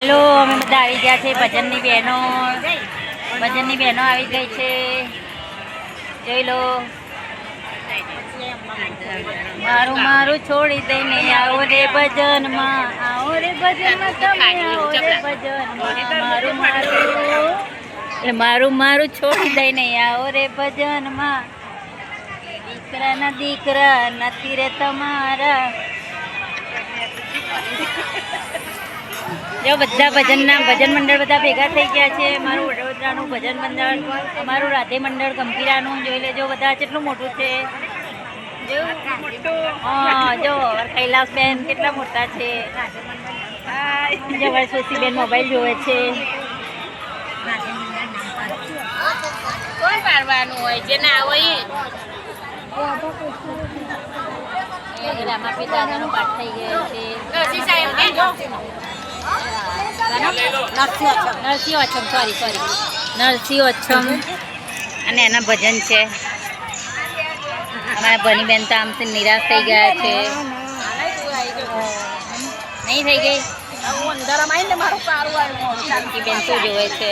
Hello, અમે બધા આવી ગયા છે. ભજનની બહેનો આવી ગઈ છે. જોઈ લો. મારું મારું છોડી દઈને આવો રે ભજનમાં, આવો રે ભજનમાં, તમે આવો રે ભજનમાં. મારું મારું છોડી દઈને આવો રે ભજનમાં. દીકરાના દીકરા નથી રે તમારા. જો બધા ભજન મંડળ બધા ભેગા થઈ ગયા છે. મારું વડોદરાનું ભજન મંડળ, અમારું રાધે મંડળ ગંભીરાનું જોઈ લેજો. બધા કેટલું મોટું છે. હા, જો કૈલાસબેન કેટલા મોટા છે. જવા સોસીબેન મોબાઈલ જોવે છે. કોણ પાડવાનું હોય જે ના હોય એ. રામાપી દાદાનો પાઠ થઈ ગયો છે. નરસિંહ ઓછમ અને એના ભજન છે. અમારા ભનીબેન તો આમથી નિરાશ થઈ ગયા છે. નહીં થઈ ગઈ બેન શું જોવે છે.